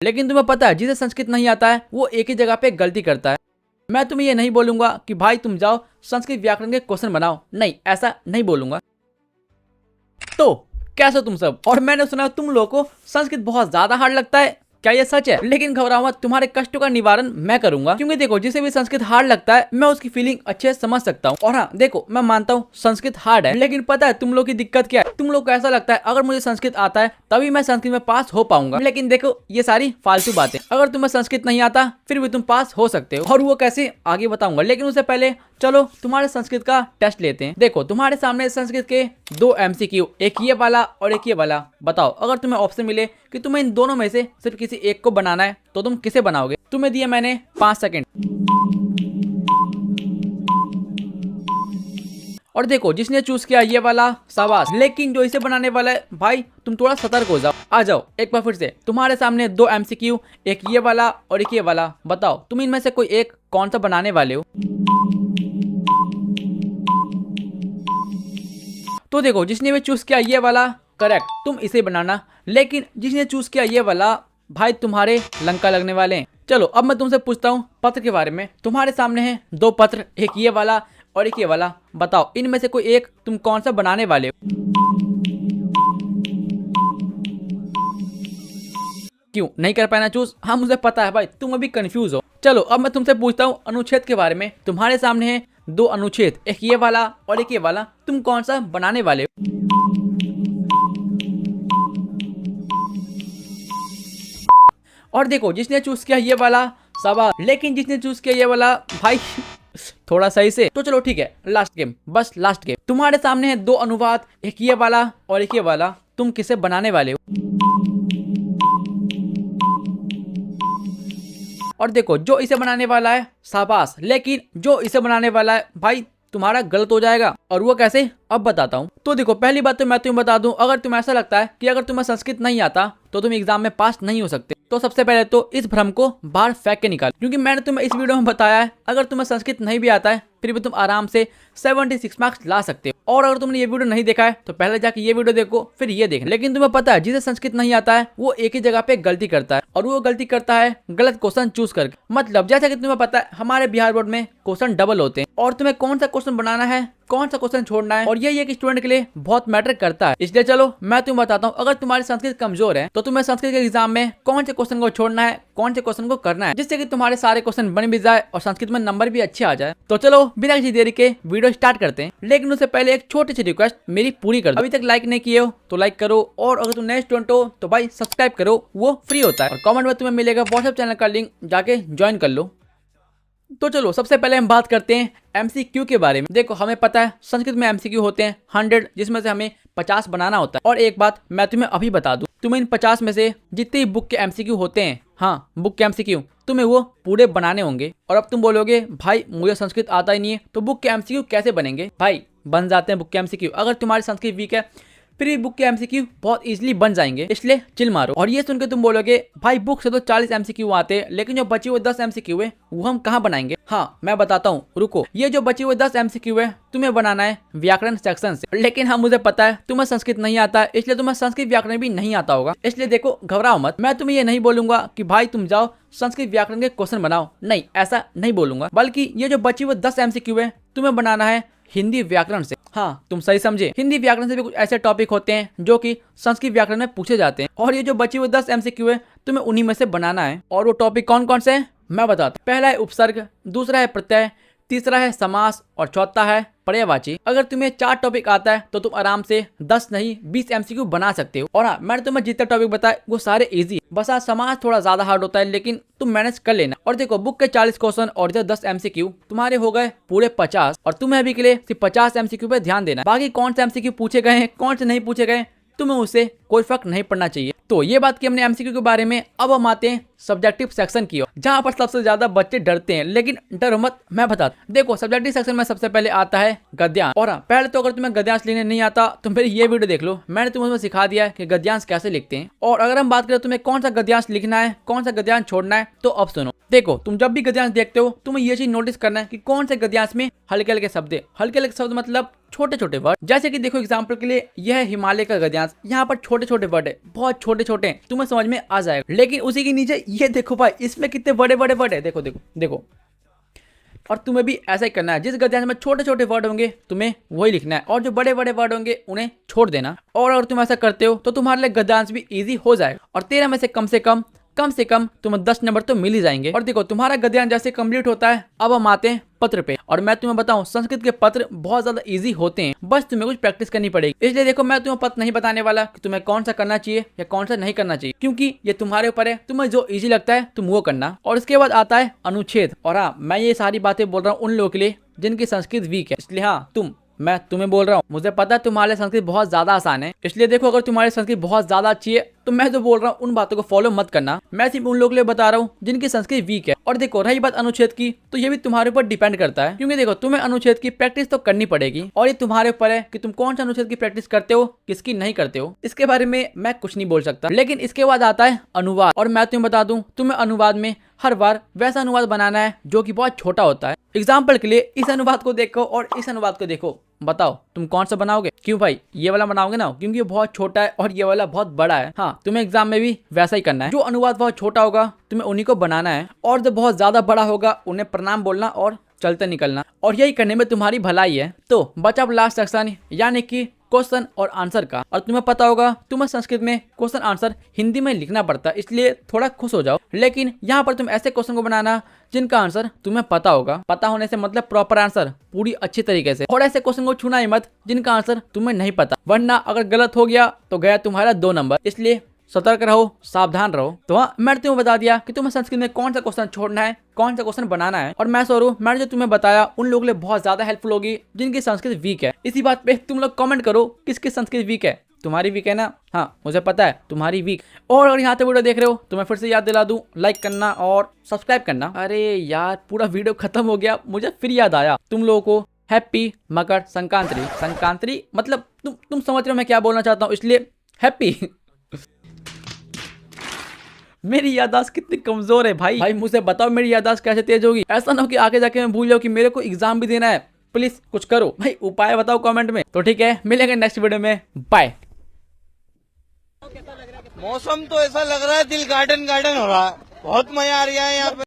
लेकिन तुम्हें पता है जिसे संस्कृत नहीं आता है वो एक ही जगह पे गलती करता है। मैं तुम्हें ये नहीं बोलूंगा कि भाई तुम जाओ संस्कृत व्याकरण के क्वेश्चन बनाओ, नहीं, ऐसा नहीं बोलूंगा। तो कैसे तुम सब, और मैंने सुना तुम लोगों को संस्कृत बहुत ज्यादा हार्ड लगता है, क्या ये सच है? लेकिन घबराओ मत, तुम्हारे कष्टों का निवारण मैं करूंगा, क्योंकि देखो जिसे भी संस्कृत हार्ड लगता है मैं उसकी फीलिंग अच्छे से समझ सकता हूँ। और हाँ देखो, मैं मानता हूँ संस्कृत हार्ड है, लेकिन पता है तुम लोग की दिक्कत क्या है? तुम लोग को ऐसा लगता है अगर मुझे संस्कृत आता है तभी मैं संस्कृत में पास हो पाऊंगा। लेकिन देखो ये सारी फालतू बातें, अगर तुम्हें संस्कृत नहीं आता फिर भी तुम पास हो सकते हो, और वो कैसे आगे बताऊंगा। लेकिन उससे पहले चलो तुम्हारे संस्कृत का टेस्ट लेते हैं। देखो तुम्हारे सामने संस्कृत के 2 MCQ, एक ये वाला और एक ये वाला। बताओ अगर तुम्हें ऑप्शन मिले कि तुम्हें इन दोनों में से सिर्फ किसी एक को बनाना है तो तुम किसे बनाओगे? तुम्हें दिया मैंने 5 सेकंड। और देखो जिसने चूज किया ये वाला, शाबाश। लेकिन जो इसे बनाने वाला है भाई तुम थोड़ा सतर्क हो जाओ। आ जाओ एक बार फिर से, तुम्हारे सामने 2 MCQ, एक ये वाला और एक ये वाला। बताओ तुम इनमें से कोई एक कौन सा बनाने वाले हो? तो देखो जिसने भी चूज किया ये वाला, करेक्ट, तुम इसे बनाना। लेकिन जिसने चूज किया ये वाला, भाई तुम्हारे लंका लगने वाले हैं। चलो अब मैं तुमसे पूछता हूँ पत्र के बारे में। तुम्हारे सामने है 2 पत्र, एक ये वाला और एक ये वाला। बताओ इनमें से कोई एक तुम कौन सा बनाने वाले हो? क्यों नहीं कर पाना चूज? हाँ मुझे पता है भाई तुम अभी कंफ्यूज हो। चलो अब मैं तुमसे पूछता हूँ अनुच्छेद के बारे में। तुम्हारे सामने है 2 अनुच्छेद, एक ये वाला और एक ये वाला। तुम कौन सा बनाने वाले हो? और देखो जिसने चूज किया ये वाला, शाबाश। लेकिन जिसने चूज किया ये वाला, भाई थोड़ा सही से। तो चलो ठीक है, लास्ट गेम, बस लास्ट गेम। तुम्हारे सामने है 2 अनुवाद, एक ये वाला और एक ये वाला। तुम किसे बनाने वाले हो? और देखो जो इसे बनाने वाला है, शाबाश। लेकिन जो इसे बनाने वाला है भाई तुम्हारा गलत हो जाएगा। और वो कैसे, अब बताता हूँ। तो देखो पहली बात तो मैं तुम्हें बता दूं, अगर तुम्हें ऐसा लगता है कि अगर तुम्हें संस्कृत नहीं आता तो तुम एग्जाम में पास नहीं हो सकते, तो सबसे पहले तो इस भ्रम को बाहर फेंक के निकाल। क्योंकि मैंने तुम्हें इस वीडियो में बताया है अगर तुम्हें संस्कृत नहीं भी आता है फिर भी तुम आराम से 76 मार्क्स ला सकते हो। और अगर तुमने ये वीडियो नहीं देखा है तो पहले जाके ये वीडियो देखो फिर ये देखना। लेकिन तुम्हें पता है जिसे संस्कृत नहीं आता है वो एक ही जगह पे गलती करता है, और वो गलती करता है गलत क्वेश्चन चूज करके। मतलब जैसा कि तुम्हें पता है हमारे बिहार बोर्ड में क्वेश्चन डबल होते हैं, और तुम्हें कौन सा क्वेश्चन बनाना है, कौन सा क्वेश्चन छोड़ना है, और ये एक स्टूडेंट के लिए बहुत मैटर करता है। इसलिए चलो मैं तुम्हें बताता हूँ, अगर तुम्हारी संस्कृत कमजोर है तो तुम्हें संस्कृत के एग्जाम में कौन से क्वेश्चन को छोड़ना है, कौन से क्वेश्चन को करना है, जिससे कि तुम्हारे सारे क्वेश्चन बन भी जाए और संस्कृत में नंबर भी अच्छे आ जाए। तो चलो बिना किसी देरी के वीडियो स्टार्ट करते हैं। लेकिन उससे पहले एक छोटी सी रिक्वेस्ट मेरी पूरी कर दो। अभी तक लाइक नहीं किए हो तो लाइक करो, और अगर तुम नए स्टूडेंट हो तो भाई सब्सक्राइब करो, वो फ्री होता है। और कमेंट में तुम्हें मिलेगा व्हाट्सएप चैनल का लिंक, जाके ज्वाइन कर लो। तो चलो सबसे पहले हम बात करते हैं MCQ के बारे में। देखो हमें पता है संस्कृत में MCQ होते हैं 100, जिसमें से हमें 50 बनाना होता है। और एक बात मैं तुम्हें अभी बता दूं, तुम्हें इन 50 में से जितने बुक के MCQ होते हैं, हाँ बुक के MCQ, तुम्हें वो पूरे बनाने होंगे। और अब तुम बोलोगे भाई मुझे संस्कृत आता ही नहीं है तो बुक के MCQ कैसे बनेंगे? भाई बन जाते हैं बुक के MCQ। अगर तुम्हारी संस्कृत वीक है फिर भी बुक के MCQ बहुत इजीली बन जाएंगे, इसलिए चिल मारो। और ये सुन के तुम बोलोगे भाई बुक से तो 40 MCQ आते हैं, लेकिन जो बचे हुए 10 MCQ है वो हम कहाँ बनाएंगे? हाँ मैं बताता हूँ, रुको। ये जो बचे हुए 10 MCQ है तुम्हें बनाना है व्याकरण सेक्शन से। लेकिन हाँ मुझे पता है तुम्हें संस्कृत नहीं आता है, इसलिए तुम्हें संस्कृत व्याकरण भी नहीं आता होगा। इसलिए देखो घबराओ मत, मैं तुम्हें ये नहीं बोलूंगा कि भाई तुम जाओ संस्कृत व्याकरण के क्वेश्चन बनाओ, नहीं, ऐसा नहीं बोलूंगा। बल्कि ये जो बचे हुए 10 MCQ है तुम्हें बनाना है हिंदी व्याकरण से। हाँ तुम सही समझे, हिंदी व्याकरण से भी कुछ ऐसे टॉपिक होते हैं जो कि संस्कृत व्याकरण में पूछे जाते हैं। और ये जो बचे हुए 10 MCQ है तुम्हें उन्हीं में से बनाना है। और वो टॉपिक कौन कौन से हैं मैं बताता हूँ। पहला है उपसर्ग, दूसरा है प्रत्यय, तीसरा है समास, और चौथा है पर्यायवाची। अगर तुम्हें 4 टॉपिक आता है तो तुम आराम से 10 नहीं 20 MCQ बना सकते हो। और हाँ मैंने तुम्हें जितने टॉपिक बताए वो सारे इजी, बस आज समाज थोड़ा ज्यादा हार्ड होता है, लेकिन तुम मैनेज कर लेना। और देखो बुक के 40 क्वेश्चन और इधर 10 MCQ, तुम्हारे हो गए पूरे 50। और तुम्हें अभी के लिए सिर्फ 50 MCQ पे ध्यान देना है। बाकी कौन से MCQ पूछे गए हैं कौन से नहीं पूछे गए तुम्हें उससे कोई फर्क नहीं पड़ना चाहिए। तो ये बात की हमने MCQ के बारे में। अब हम आते हैं सब्जेक्टिव सेक्शन की ओर, जहाँ पर सबसे ज्यादा बच्चे डरते हैं, लेकिन डरो मत मैं बताता। देखो सब्जेक्टिव सेक्शन में सबसे पहले आता है गद्यांश। और पहले तो अगर तुम्हें गद्यांश लिखने नहीं आता तो मेरी ये वीडियो देख लो, मैंने तुम्हें उसमें सिखा दिया है कि गद्यांश कैसे लिखते हैं। और अगर हम बात करें तुम्हें कौन सा गद्यांश लिखना है कौन सा गद्यांश छोड़ना है, तो अब सुनो। देखो तुम जब भी गद्यांश देखते हो तुम्हें ये चीज नोटिस करना है कि कौन से गद्यांश में हल्के हल्के शब्द है। हल्के हल्के शब्द मतलब छोटे छोटे वर्ड। जैसे कि देखो एग्जांपल के लिए यह है हिमालय का गद्यांश, यहाँ पर छोटे छोटे वर्ड है, बहुत छोटे छोटे, तुम्हें समझ में आ जाएगा। लेकिन उसी के नीचे ये देखो भाई, इसमें कितने बड़े बड़े वर्ड है, देखो देखो देखो। और तुम्हें भी ऐसा ही करना है, जिस गद्यांश में छोटे छोटे वर्ड होंगे तुम्हें वही लिखना है, और जो बड़े बड़े वर्ड होंगे उन्हें छोड़ देना। और अगर तुम ऐसा करते हो तो तुम्हारे लिए गद्यांश भी इजी हो जाएगा, और 13 में से कम से कम तुम्हें 10 नंबर तो मिल ही जाएंगे। और देखो तुम्हारा गद्यांश जैसे कंप्लीट होता है, अब हम आते हैं पत्र पे। और मैं तुम्हें बताऊं संस्कृत के पत्र बहुत ज्यादा इजी होते हैं, बस तुम्हें कुछ प्रैक्टिस करनी पड़ेगी। इसलिए देखो मैं तुम्हें पत्र नहीं बताने वाला कि तुम्हें कौन सा करना चाहिए या कौन सा नहीं करना चाहिए, क्योंकि ये तुम्हारे ऊपर है, तुम्हें जो इजी लगता है तुम वो करना। और इसके बाद आता है अनुच्छेद। और हाँ, मैं ये सारी बातें बोल रहा हूँ उन लोगों के लिए जिनकी संस्कृत वीक है, इसलिए हाँ मैं तुम्हें बोल रहा हूँ, मुझे पता है तुम्हारे संस्कृत बहुत ज्यादा आसान है। इसलिए देखो अगर तुम्हारी संस्कृत बहुत ज्यादा अच्छी है तो मैं जो बोल रहा हूँ उन बातों को फॉलो मत करना। मैं सिर्फ उन लोगों के लिए बता रहा हूँ जिनकी संस्कृत वीक है। और देखो रही बात अनुच्छेद की, तो ये भी तुम्हारे ऊपर डिपेंड करता है, क्योंकि देखो तुम्हें अनुच्छेद की प्रैक्टिस तो करनी पड़ेगी, और ये तुम्हारे ऊपर है कि तुम कौन सा अनुच्छेद की प्रैक्टिस करते हो, किसकी नहीं करते हो। इसके बारे में मैं कुछ नहीं बोल सकता। लेकिन इसके बाद आता है अनुवाद। और मैं तुम्हें बता दूं, तुम्हें अनुवाद में हर बार वैसा अनुवाद बनाना है जो कि बहुत छोटा होता है। एग्जाम्पल के लिए इस अनुवाद को देखो और इस अनुवाद को देखो, बताओ तुम कौन सा बनाओगे? क्यों भाई, ये वाला बनाओगे ना, क्योंकि ये बहुत छोटा है और ये वाला बहुत बड़ा है। हाँ, तुम्हें एग्जाम में भी वैसा ही करना है। जो अनुवाद बहुत छोटा होगा तुम्हें उन्हीं को बनाना है, और जो बहुत ज्यादा बड़ा होगा उन्हें प्रणाम बोलना और चलते निकलना। और यही करने में तुम्हारी भलाई है। तो बचा अब लास्ट सेक्शन, यानी कि क्वेश्चन और आंसर का। और तुम्हें पता होगा तुम्हें संस्कृत में क्वेश्चन आंसर हिंदी में लिखना पड़ता है, इसलिए थोड़ा खुश हो जाओ। लेकिन यहाँ पर तुम ऐसे क्वेश्चन को बनाना जिनका आंसर तुम्हें पता होगा। पता होने से मतलब प्रॉपर आंसर पूरी अच्छी तरीके से। और ऐसे क्वेश्चन को छूना ही मत जिनका आंसर तुम्हें नहीं पता, वरना अगर गलत हो गया तो गया तुम्हारा 2 नंबर। इसलिए सतर्क रहो, सावधान रहो। तो हाँ, मैंने तुम्हें बता दिया कि तुम्हें संस्कृत में कौन सा क्वेश्चन छोड़ना है, कौन सा क्वेश्चन बनाना है। और मैं सोचूं मैंने जो तुम्हें बताया उन लोगों के लिए बहुत ज्यादा हेल्पफुल होगी जिनकी संस्कृत वीक है। इसी बात पे तुम लोग कमेंट करो किसकी संस्कृत वीक है। तुम्हारी वीक है ना? हाँ मुझे पता है तुम्हारी वीक। और अगर यहाँ तक वीडियो देख रहे हो तो मैं फिर से याद दिला दूं, लाइक करना और सब्सक्राइब करना। अरे यार पूरा वीडियो खत्म हो गया, मुझे फिर याद आया, तुम लोगों को हैप्पी मकर संक्रांति। संक्रांति मतलब तुम समझ रहे हो मैं क्या बोलना चाहता हूँ, इसलिए हैप्पी। मेरी याददाश्त कितनी कमजोर है भाई मुझे बताओ मेरी याददाश्त कैसे तेज होगी? ऐसा ना हो कि आगे जाके मैं भूल जाऊं कि मेरे को एग्जाम भी देना है। प्लीज कुछ करो भाई, उपाय बताओ कमेंट में। तो ठीक है, मिलेंगे नेक्स्ट वीडियो में, बाय। मौसम तो ऐसा लग रहा है दिल गार्डन गार्डन हो रहा है, बहुत मजा आ रहा है यहाँ पे।